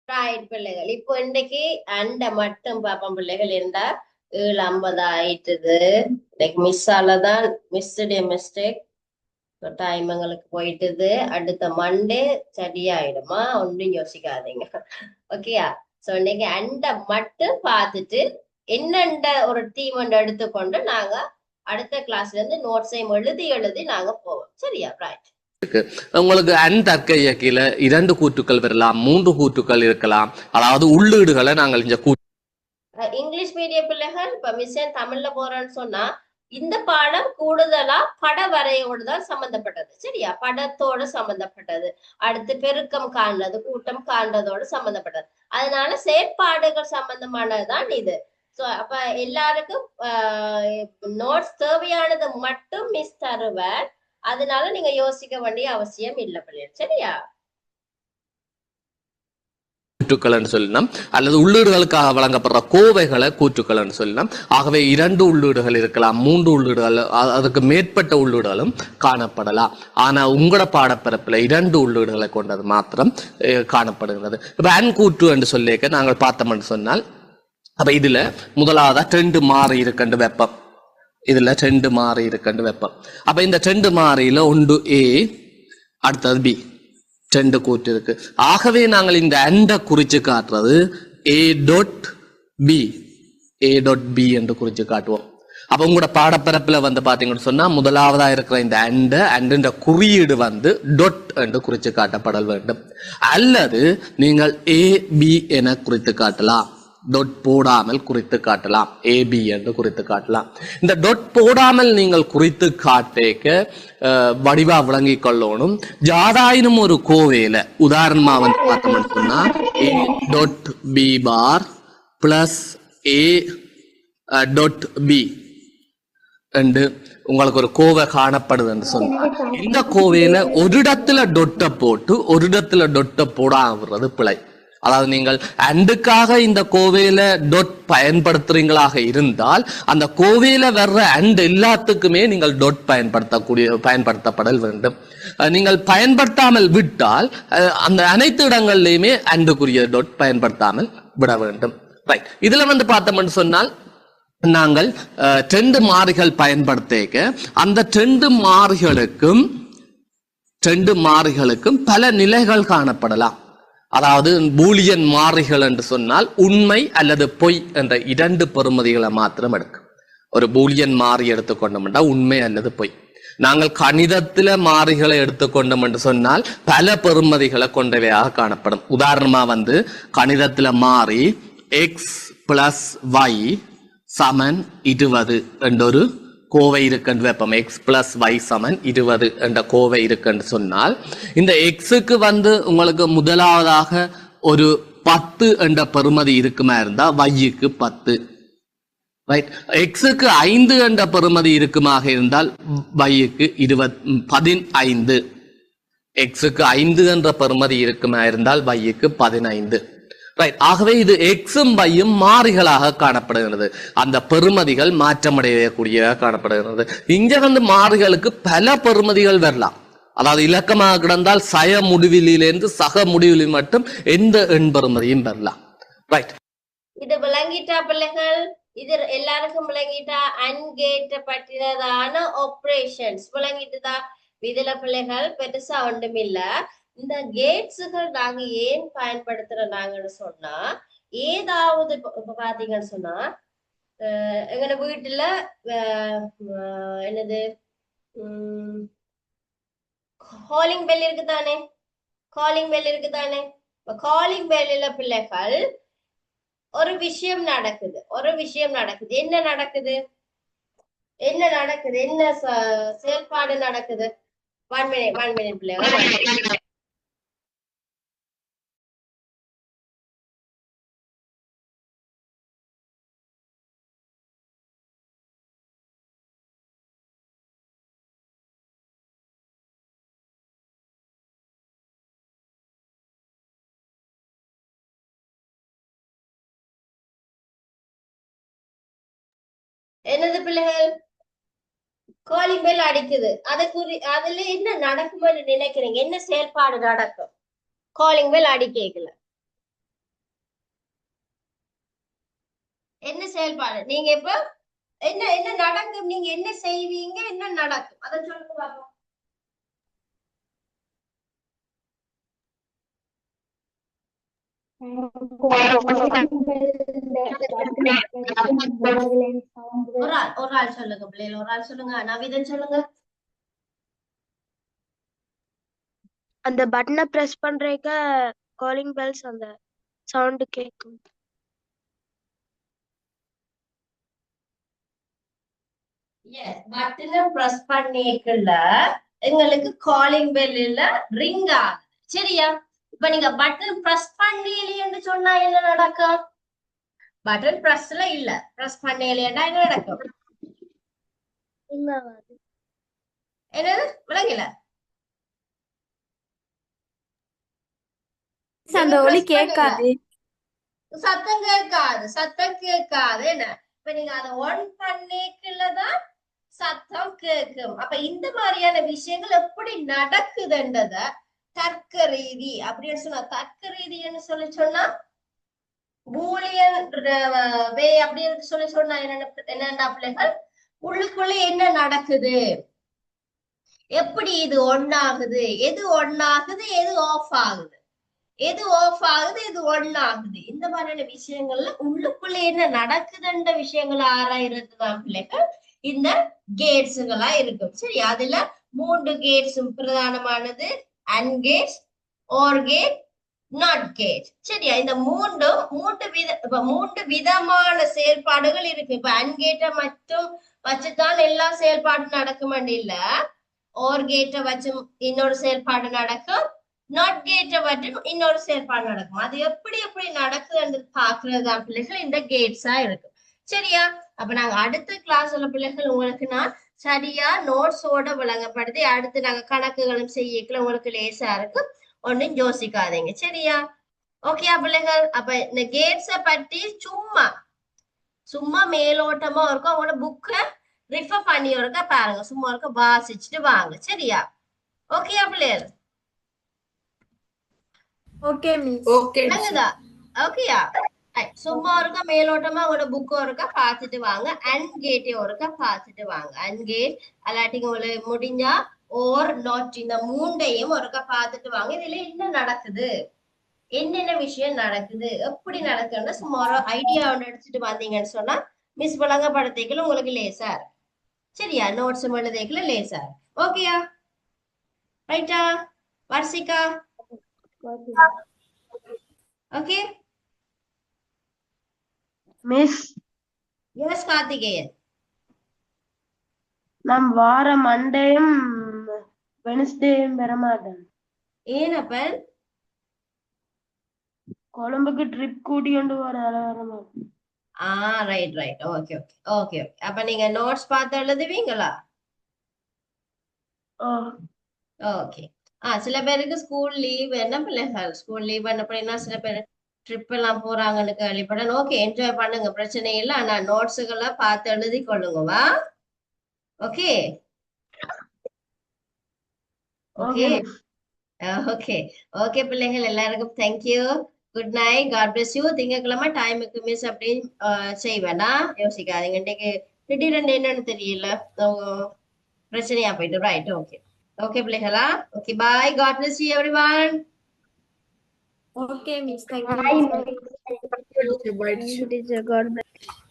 Right பிள்ளைகள். இப்போ இன்னைக்கு அண்டை மட்டும் பாப்போம் பிள்ளைகள். இருந்தா 7:50 ஆயிட்டுது. இன்னைக்கு மிஸ் ஆலதான் மிஸ்டேக். டைம் எங்களுக்கு போயிட்டுது. அடுத்த மண்டே சரியாயிடுமா? ஒன்றும் யோசிக்காதீங்க. ஓகேயா? சோ இன்னைக்கு அண்டை மட்டும் பார்த்துட்டு என்னண்ட ஒரு டீம் எடுத்துக்கொண்டு நாங்க அடுத்த கிளாஸ்ல இருந்து நோட்ஸையும் எழுதி நாங்க போவோம். சரியா? ரைட். உங்களுக்கு அன் தர்க்க இயக்கில 2 கூற்றுக்கள் வரலாம், 3 கூற்றுக்கள் இருக்கலாம். அதாவது உள்ளீடுகளை நாங்கள் இங்க இங்கிலீஷ் மீடியம் பிள்ளைகள் இப்ப மிஷன் தமிழ்ல போறேன்னு சொன்னா இந்த பாடம் கூடுதலா பட வரையோடு தான் சம்பந்தப்பட்டது. சரியா? படத்தோடு சம்பந்தப்பட்டது. அடுத்து பெருக்கம் காண்றது, கூட்டம் காண்றதோடு சம்பந்தப்பட்டது. அதனால செயற்பாடுகள் சம்பந்தமானதுதான் இது. சோ அப்ப எல்லாருக்கும் நோட்ஸ் தேவையானது மட்டும் மிஸ் தருவார். அதனால நீங்க யோசிக்க வேண்டிய அவசியம் இல்லை பிள்ளைகள். சரியா? கூற்றுக்கள் சொல்லலாம், அல்லது உள்ளீடுகளுக்காக வழங்கப்படுற கோவைகளை கூற்றுக்கள் சொல்லலாம். ஆகவே 2 உள்ளீடுகள் இருக்கலாம், 3 உள்ளீடுகள், அதுக்கு மேற்பட்ட உள்ளீடுகளும் காணப்படலாம். ஆனா உங்களோட பாடப்பரப்பில் 2 உள்ளீடுகளை கொண்டது மாத்திரம் காணப்படுகிறது. இப்ப அன் கூற்று என்று சொல்லிக்க நாங்கள் பார்த்தோம் என்று சொன்னால், அப்ப இதுல முதலாவதா 2 மாறி இருக்கின்ற வெப்பம். இதுல 2 மாறி இருக்கின்ற வெப்பம். அப்ப இந்த 2 மாறியில ஒன்று ஏ, அடுத்தது பி. 2 கூற்று இருக்கு. ஆகவே நாங்கள் இந்த அண்ட குறிச்சு காட்டுறது ஏ டாட் பி என்று குறிச்சு காட்டுவோம். அப்ப உங்களோட பாடப்பரப்புல பாத்தீங்கன்னு சொன்னா முதலாவதா இருக்கிற இந்த அண்ட குறியீடு டொட் என்று குறிச்சு காட்டப்படல் வேண்டும். அல்லது நீங்கள் ஏ பி என குறித்து காட்டலாம். டொட் போடாமல் குறித்து காட்டலாம், ஏபி என்று குறித்து காட்டலாம். இந்த டொட் போடாமல் நீங்கள் குறித்து காட்டேக்க வடிவா விளங்கி கொள்ளணும். ஜாதாயினும் ஒரு கோவையில உதாரணமா பார்த்தோம்னு சொன்னா A dot B bar plus A dot B என்று உங்களுக்கு ஒரு கோவை காணப்படுதுன்னு சொன்னா, இந்த கோவையில ஒரு இடத்துல டொட்டை போட்டு ஒரு இடத்துல டொட்டை போடாது பிழை. அதாவது நீங்கள் அண்டுக்காக இந்த கோவையில டொட் பயன்படுத்துறீங்களாக இருந்தால் அந்த கோவையில வர்ற அண்ட் எல்லாத்துக்குமே நீங்கள் டொட் பயன்படுத்தப்படல் வேண்டும். நீங்கள் பயன்படுத்தாமல் விட்டால் அந்த அனைத்து இடங்கள்லயுமே அண்டுக்குரிய டொட் பயன்படுத்தாமல் விட வேண்டும். ரைட். இதுல பார்த்தோம்னு சொன்னால் நாங்கள் 2 மாறிகள் பயன்படுத்த அந்த 2 மாறிகளுக்கும் பல நிலைகள் காணப்படலாம். அதாவது பூலியன் மாறிகள் என்று சொன்னால் உண்மை அல்லது பொய் என்ற 2 பெறுமதிகளை மாத்திரம் எடுக்கும். ஒரு பூலியன் மாறி எடுத்துக்கொண்டோம்னா உண்மை அல்லது பொய். நாங்கள் கணிதத்தில மாறிகளை எடுத்துக்கொண்டோம் என்று சொன்னால் பல பெறுமதிகளை கொண்டவையாக காணப்படும். உதாரணமா கணிதத்தில மாறி எக்ஸ் பிளஸ் ஒய் சமன் 20 என்றொரு கோவை இருக்குன்னு வைப்போம். எக்ஸ் பிளஸ் ஒய் சமன் 20 என்ற கோவை இருக்குன்னு சொன்னால் இந்த எக்ஸுக்கு உங்களுக்கு முதலாவதாக ஒரு 10 என்ற பெறுமதி இருக்குமா இருந்தா ஒய்க்கு 10. ரைட். எக்ஸுக்கு 5 என்ற பெறுமதி இருக்குமாக இருந்தால் ஒய்க்கு 15. எக்ஸுக்கு 5 என்ற பெறுமதி இருக்குமா இருந்தால் ஒய்க்கு 15. ரைட். ஆகவே இது எக்ஸும் பையும் மாறிகளாக காணப்படுகிறது. அந்த பெறுமதிகள் மாற்றமடையக்கூடிய காணப்படுகிறது. இங்க மாறிகளுக்கு பல பெறுமதிகள் வரலாம். அதாவது இலக்கமாக கிடந்தால் சய முடிவிலிருந்து சக முடிவிலி மட்டும் எந்த எண் பெறுமதியும் வரலாம். ரைட். இது விளங்கிட்டா பிள்ளைகள்? இது எல்லாருக்கும் விளங்கிட்டா? அன்கேட்ட பற்றினதான ஆபரேஷன்ஸ் விளங்கிட்டுதா? இதுல பிள்ளைகள் பெருசா ஒன்றும் இல்ல. இந்த கேட்ஸுகள் நாங்க ஏன் பயன்படுத்துறாங்கன்னு சொன்னா, ஏதாவது இப்ப பாத்தீங்கன்னு சொன்னா எங்க வீட்டுல என்னது காலிங் பெல் இருக்குதானே? காலிங் பெல்லில் பிள்ளைகள் ஒரு விஷயம் நடக்குது. என்ன நடக்குது? என்ன செயல்பாடு நடக்குது? 1 minute பிள்ளைகள். என்னது பிள்ளைகள்? காலிங் பெல் அடிக்குது. அதுல என்ன நடக்கும்னு நினைக்கிறீங்க? என்ன செயல்பாடு நடக்கும் காலிங் பெல் அடிக்கல? என்ன செயல்பாடு நீங்க இப்ப என்ன என்ன நடக்கும், நீங்க என்ன செய்வீங்க, என்ன நடக்கும், அத சொல்லுங்க பாப்போம். ஒரு ஆள் சொல்லுங்க பிள்ளைகள், ஒரு ஆள் சொல்லுங்க. நவீதன் சொல்லுங்க. அந்த பட்டனை பிரஸ் பண்றதுக்கு காலிங் பெல்ஸ் அந்த சவுண்ட் கேட்கும். எஸ், பட்டனை பிரஸ் பண்ணிக்கல எங்களுக்கு காலிங் பெல் இல்ல ரிங் ஆகுது. சரியா? இப்ப நீங்க பட்டன் பிரஸ் பண்ணலைன்னு சொன்னா என்ன நடக்கும்? பட்டன் பிரஸ்ல இல்ல, பிரஸ் பண்ணலைன்னா என்ன நடக்கும்? என்னது விளங்கல? அந்த ஒலி கேட்காது, சத்தம் கேட்காது, சத்தம் கேட்காது. என்ன இப்ப நீங்க அதை ஒன் பண்ணிக்கலதான் சத்தம் கேட்கும். அப்ப இந்த மாதிரியான விஷயங்கள் எப்படி நடக்குதுன்றத தர்க்க ரீதி அப்படின்னு சொன்னா, தர்க்க ரீதின்னு சொல்லி சொன்னா பூலியன் வே அப்படின்னு சொல்லி சொன்னா என்னென்ன பிள்ளைகள், உள்ளுக்குள்ள என்ன நடக்குது, எப்படி இது ஒன் ஆகுது, எது ஒன் ஆகுது, எது ஆஃப் ஆகுது, எது ஆஃப் ஆகுது, எது ஒன் ஆகுது, இந்த மாதிரியான விஷயங்கள்ல உள்ளுக்குள்ள என்ன நடக்குதுன்ற விஷயங்களை ஆராயிறதுதான் பிள்ளைகள் இந்த கேட்ஸுகளா இருக்கும். சரி, அதுல 3 கேட்ஸும் பிரதானமானது. And gates, or gate, not gate. சரியா? இந்த மூன்று விதமான செயல்பாடுகள் இருக்கு. இப்ப அண்ட் கேட்டை மட்டும் வச்சுதான் எல்லா செயல்பாடும் நடக்கும் இல்ல, ஓர் கேட்டை வச்சு இன்னொரு செயல்பாடு நடக்கும், நாட் கேட்டை வச்சு இன்னொரு செயல்பாடு நடக்கும். அது எப்படி எப்படி நடக்குதுன்னு பாக்குறதுதான் பிள்ளைகள் இந்த கேட்ஸா இருக்கும். சரியா? அப்ப நாங்க அடுத்த கிளாஸ்ல பிள்ளைகள் உங்களுக்கு நான் சரியா நோட்ஸோட விளங்கப்படுத்தி அடுத்து நாங்க கணக்குகளும் செய்யக்கல உங்களுக்கு லேசா இருக்கு, ஒன்னும் யோசிக்காதீங்க. சரியா? ஓகே பிள்ளைகள், அப்ப இந்த கேட்ஸ பற்றி சும்மா மேலோட்டமா இருக்கும், உங்களோட புக்க ரிஃபர் பண்ணி இருக்க பாருங்க, சும்மா இருக்க வாசிச்சுட்டு வாங்க. சரியா? ஓகே பிள்ளைகள்? Okay miss. விளங்குதா? ஓகேயா? சும்மா ஒருக்கா மேலோட்டமா உங்களோட புக் ஒருக்கா பாத்துட்டு வாங்க, அண்ட் கேட்டே ஒருக்கா பாத்துட்டு வாங்க. அண்ட் கேட் அல்லாட்டிங்க உங்களுக்கு முடிஞ்சா ஓர் நாட், இந்த மூண்டையும் ஒருக்கா பாத்துட்டு வாங்க. இதுல என்ன நடக்குது, என்னென்ன விஷயம் நடக்குது, எப்படி நடக்குதுன்னா சும்மா ஒரு ஐடியா ஒன்று எடுத்துட்டு வந்தீங்கன்னு சொன்னா மிஸ் விளங்கப்படுத்திக்கல உங்களுக்கு லேசா இருக்கு. சரியா? நோட்ஸ் எழுதிக்கல லேசா இருக்கு. ஓகேயா? ரைட்டா Varshika? Okay miss, yes Karthikeyan? நான் வார மண்டேயும் வெனஸ்டேயும் வர மாட்டேன். ஏனப்பன்? கொழும்புக்கு ட்ரிப் கூட்டிக்கொண்டு வர மாட்டேன். Right right, okay okay okay okay. அப்ப நீங்க நோட்ஸ் பார்த்து எழுதுவீங்களா? ஓகே. சில பேருக்கு ஸ்கூல் லீவ், என்ன பிள்ளைகள் ஸ்கூல் லீவ் பண்ணப்படினா சில பேர் ட்ரிப் எல்லாம் போறாங்கன்னு கேள்விப்பட்டேன். ஓகே, என்ஜாய் பண்ணுங்க, பிரச்சனை இல்லை. ஆனா நோட்ஸுகளை பார்த்து எழுதி கொள்ளுங்கவா? ஓகே ஓகே ஓகே ஓகே பிள்ளைகள், எல்லாருக்கும் thank you, good night, God bless you. திங்கட்கிழமை டைமுக்கு மிஸ் அப்படின்னு செய்வேனா யோசிக்காதீங்க. இன்னைக்கு திடீரென்று என்னன்னு தெரியல, பிரச்சனையா போயிட்டு. ரைட், ஓகே ஓகே பிள்ளைகளா? Okay, bye, God bless you everyone. Okay miss, thank you. Bye. God bless.